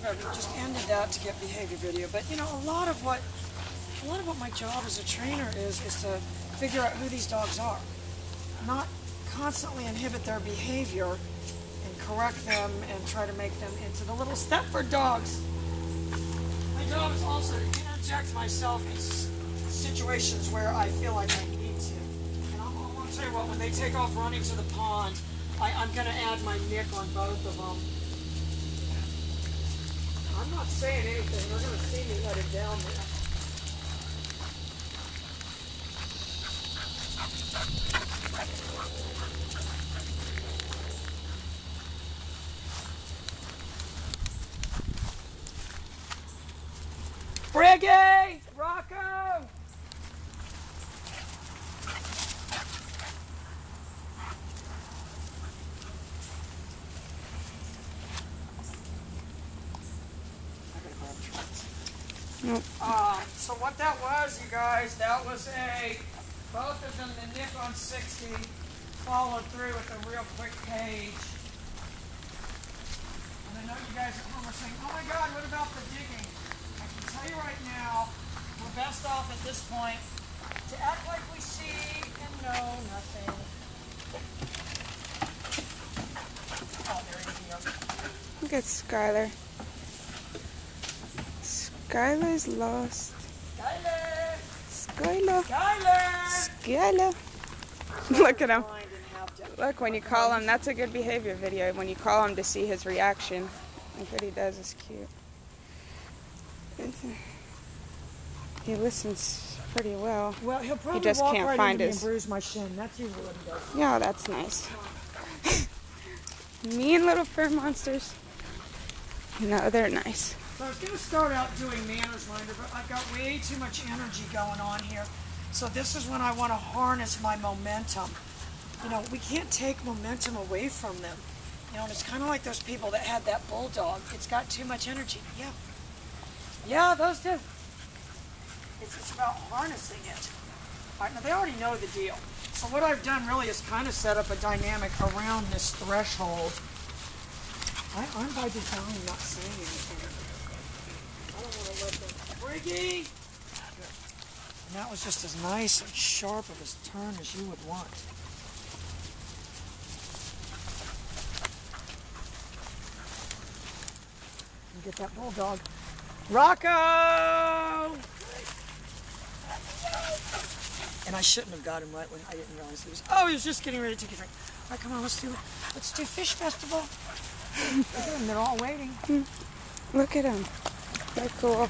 bad. We just ended that to get behavior video. But you know, a lot of what my job as a trainer is to figure out who these dogs are, not constantly inhibit their behavior and correct them and try to make them into the little Stepford dogs. My job is also to interject myself in situations where I feel like I need to. And I'm going to tell you what, when they take off running to the pond, I'm going to add my nick on both of them. I'm not saying anything. They're going to see me let it down there. Briggy! Rocco! Nope. So what that was, you guys, that was both of them, the nip on 60, followed through with a real quick page. And I know you guys at home are saying, oh my God, what about the digging? I can tell you right now, we're best off at this point to act like we see and know nothing. Oh, they're in here. Look at Skylar. Skylar's lost. Skylar! Skylar. Skylar! Skylar. Look at him. Look, when you call him, that's a good behavior video. When you call him to see his reaction. Look what he does is cute. He listens pretty well. Well, he'll probably he just walk can't right find into me his... and bruise my shin. That's usually what he does. Yeah, that's nice. Mean little fur monsters. No, they're nice. So I was going to start out doing manners minder, but I've got way too much energy going on here. So this is when I want to harness my momentum. You know, we can't take momentum away from them. You know, and it's kind of like those people that had that bulldog. It's got too much energy. Yeah. Yeah, those do. It's about harnessing it. All right, now they already know the deal. So what I've done really is kind of set up a dynamic around this threshold. I'm by design not saying anything. I don't want to let them... Briggy! And that was just as nice and sharp of a turn as you would want. And get that bulldog. Rocco! And I shouldn't have got him right when I didn't realize he was... Oh, he was just getting ready to take a drink. All right, come on, let's do Fish Festival. They're all waiting. Look at them. They're cool. Oh,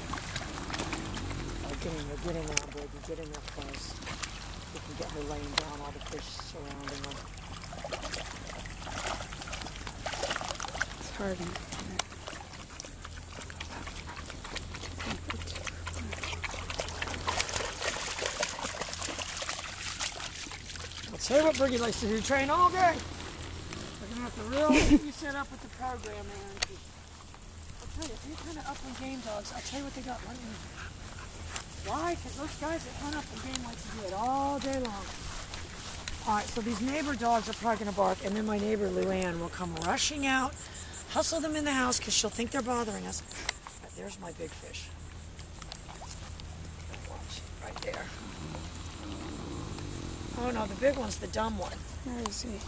get in there, baby. Get in there close. You can get me laying down all the fish surrounding them. It's hard. I'll tell you what Briggy likes to do, train all day. We're going to have to really get you set up with the program, man. I'll tell you, any kind of upland game dogs, I'll tell you what they got right in. Why? Because those guys that hunt upland game like to do it all day long. All right, so these neighbor dogs are probably going to bark, and then my neighbor Luann will come rushing out, hustle them in the house because she'll think they're bothering us. But there's my big fish. Watch, right there. Oh no, the big one's the dumb one. Where is he?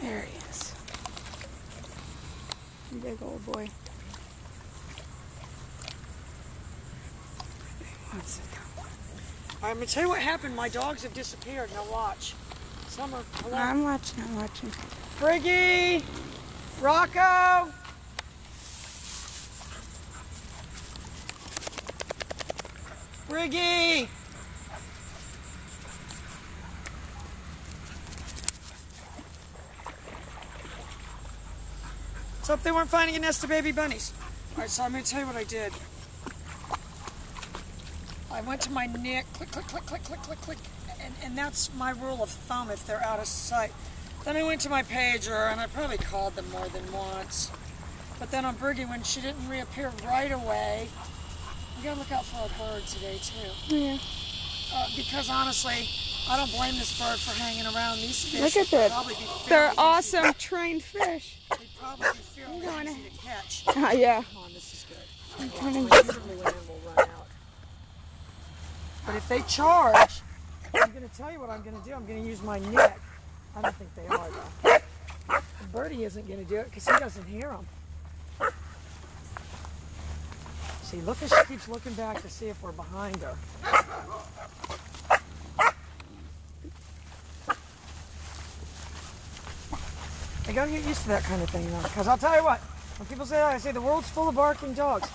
There he is. Big old boy. He wants to come. All right, I'm going to tell you what happened. My dogs have disappeared. Now watch. Some are... Hello? I'm watching. Briggy! Rocco! Briggy! So if they weren't finding a nest of baby bunnies. All right, so I'm going to tell you what I did. I went to my nick, click, click, click, click, click, click, click, and that's my rule of thumb if they're out of sight. Then I went to my pager, and I probably called them more than once. But then on Briggy, when she didn't reappear right away, you gotta look out for a bird today too. Yeah. Because honestly, I don't blame this bird for hanging around. These fish Look at would that. probably be They're fairly awesome easy. trained fish. They'd probably be fairly easy to catch. Yeah. Come on, this is good. I'm trying to My interval land will run out. But if they charge, I'm going to tell you what I'm going to do. I'm going to use my neck. I don't think they are, though. Birdie isn't going to do it because he doesn't hear them. See, look as she keeps looking back to see if we're behind her. I gotta get used to that kind of thing, though, because I'll tell you what, when people say that, I say the world's full of barking dogs.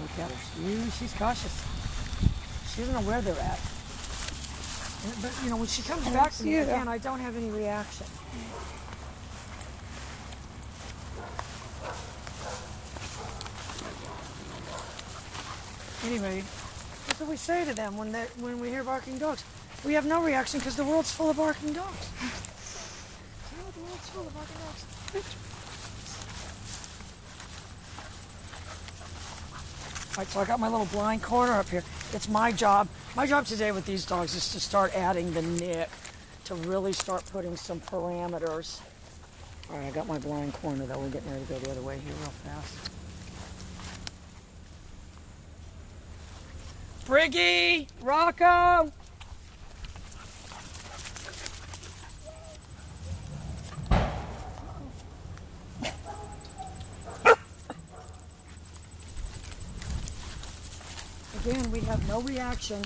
Look at her. She's cautious. She doesn't know where they're at. But, you know, when she comes back to me, again, I don't have any reaction. Anyway, what do we say to them when we hear barking dogs? We have no reaction because the world's full of barking dogs. The world's full of barking dogs. All right, so I got my little blind corner up here. It's my job. My job today with these dogs is to start adding the nick, to really start putting some parameters. All right, I got my blind corner, though. We're getting ready to go the other way here real fast. Briggy! Rocco! Again, we have no reaction.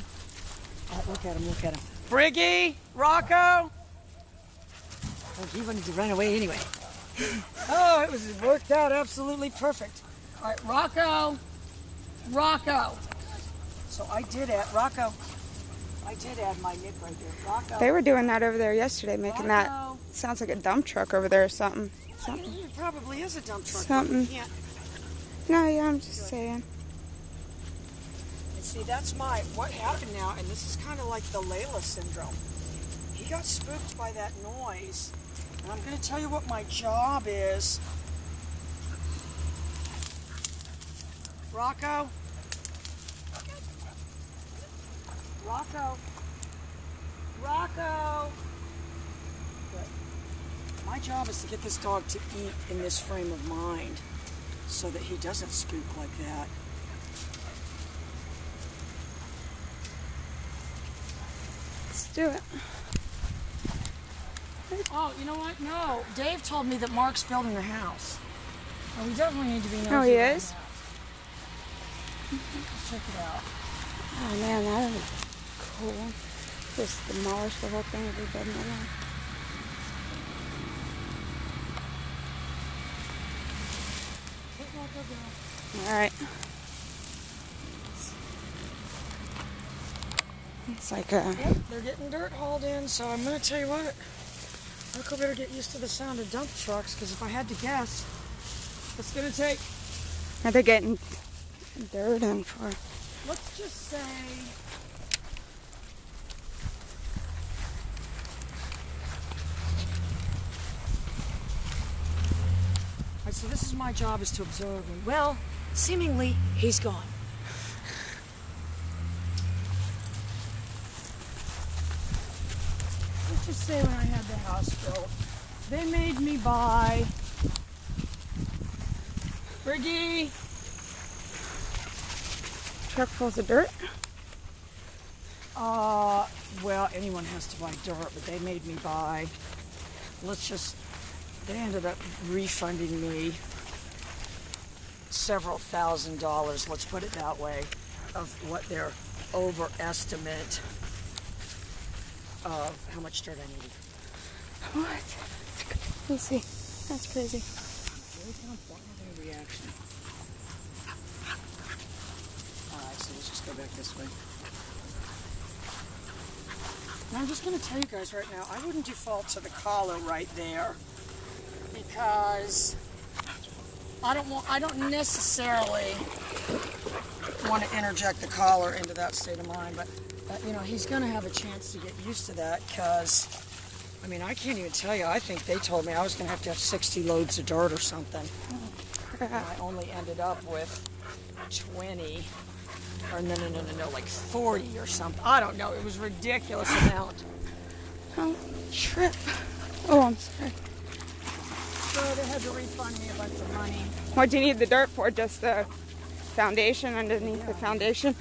Oh, look at him, look at him. Briggy! Rocco! Oh, he wanted to run away anyway. Oh, it worked out absolutely perfect. All right, Rocco! Rocco! So I did add my nick right there. Rocco. They were doing that over there yesterday, making that. Sounds like a dump truck over there or something. It probably is a dump truck. Something. No, yeah, I'm just saying. See, that's what happened now, and this is kind of like the Layla syndrome. He got spooked by that noise, and I'm going to tell you what my job is. Rocco? Rocco? Rocco? Good. My job is to get this dog to eat in this frame of mind so that he doesn't spook like that. Do it. Oh, you know what? No. Dave told me that Mark's building a house. Well, we definitely need to be nosy. Oh, he is? Let's check it out. Oh, man, that would be cool. Just demolish the whole thing if we did it alone. All right. It's like a... Yep, they're getting dirt hauled in, so I'm going to tell you what. Rocco better get used to the sound of dump trucks, because if I had to guess, it's going to take... Are they getting dirt in for? Let's just say... All right, so this is my job, is to observe him. Well, seemingly, he's gone. Let's just say when I had the house built, they made me buy... Briggy! Truck full of dirt? Well, anyone has to buy dirt, but they made me buy... They ended up refunding me several $1,000s, let's put it that way, of what their overestimate of how much dirt I needed. What? Let's see. That's crazy. Very reaction. Alright, so let's just go back this way. And I'm just going to tell you guys right now, I wouldn't default to the collar right there, because I don't necessarily want to interject the collar into that state of mind, but you know, he's going to have a chance to get used to that, because I mean, I can't even tell you. I think they told me I was going to have 60 loads of dirt or something. And I only ended up with 20, or no, like 40 or something. I don't know. It was a ridiculous amount. Oh, trip. Oh, I'm sorry. So they had to refund me a bunch of money. What do you need the dirt for? Just the foundation underneath the foundation?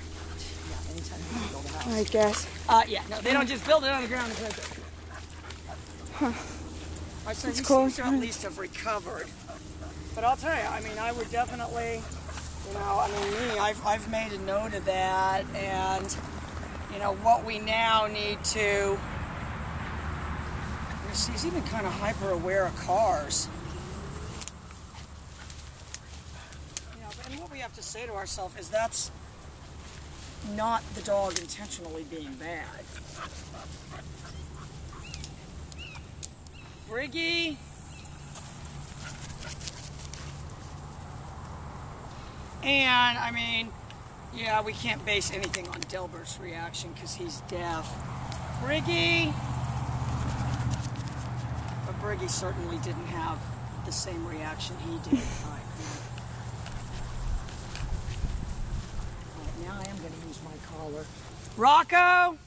Yeah, anytime you build a house. I guess. Yeah, no, they don't just build it on the ground and put it there. Huh. I said, That's he cool. seems to at least have recovered. But I'll tell you, I mean, I would definitely, you know, I mean, me, I've made a note of that, and, you know, what we now need to, he's even kind of hyper aware of cars. You know, and what we have to say to ourselves is that's not the dog intentionally being bad. Briggy. And, I mean, yeah, we can't base anything on Delbert's reaction because he's deaf. Briggy. But Briggy certainly didn't have the same reaction he did. All right, now I am going to use my collar. Rocco!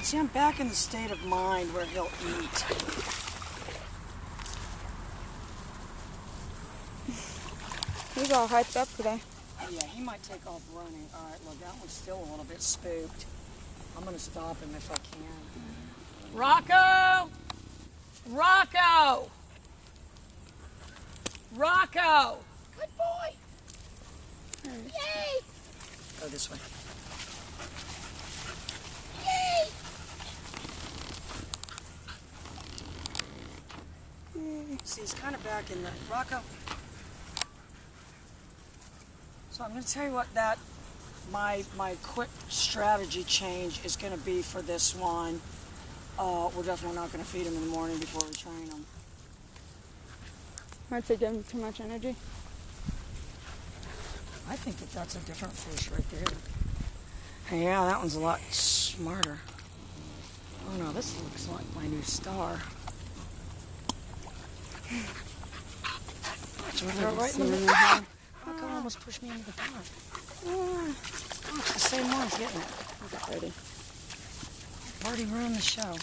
See, I'm back in the state of mind where he'll eat. He's all hyped up today. Yeah, he might take off running. All right, look, that one's still a little bit spooked. I'm going to stop him if I can. Rocco! Rocco! Rocco! Good boy! Yay! Go this way. Yay! See, he's kind of back in the... Rocco. So I'm going to tell you what that, my quick strategy change is going to be for this one. We're definitely not going to feed him in the morning before we train him. Might say give him too much energy. I think that that's a different fish right there. Yeah, that one's a lot smarter. Oh no, this looks like my new star. So throw it right in the middle. Ah! Rocco almost pushed me into the pond. Oh, it's the same one's getting it. Look at Birdie. Birdie ruined the show.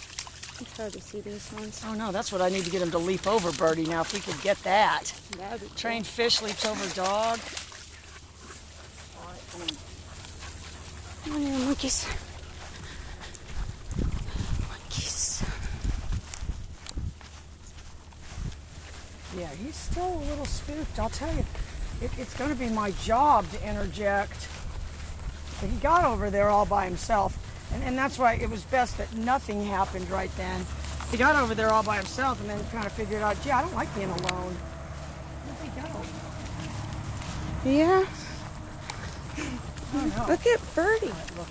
It's hard to see these ones. Oh no, that's what I need to get him to leap over Birdie now, if we could get that. That'd be cool. Trained fish leaps over dog. All right, come on. Come on here, monkeys. Monkeys. Yeah, he's still a little spooked. I'll tell you, it's going to be my job to interject. But he got over there all by himself. And that's why it was best that nothing happened right then. He got over there all by himself and then kind of figured out, gee, I don't like being alone. Where'd he go? Yeah. Oh, no. Look at Birdie. Right, look.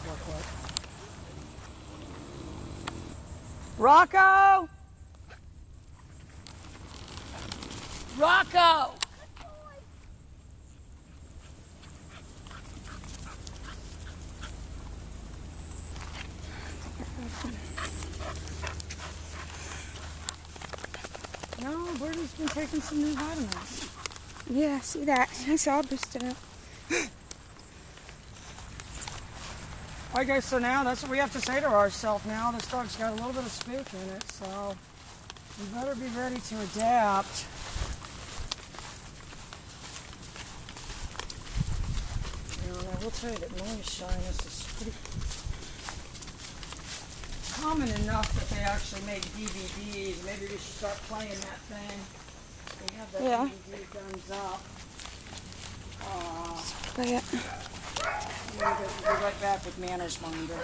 Rocco! Rocco! No, Birdie's been taking some new vitamins. Yeah, I see that. He's all boosted up. Alright guys, so now that's what we have to say to ourselves now. This dog's got a little bit of spook in it, so we better be ready to adapt. You know, I will tell you that moon shyness is pretty common enough that they actually make DVDs. Maybe we should start playing that thing. We have that DVD guns up. Play it. We'll be right back with Manners Minder.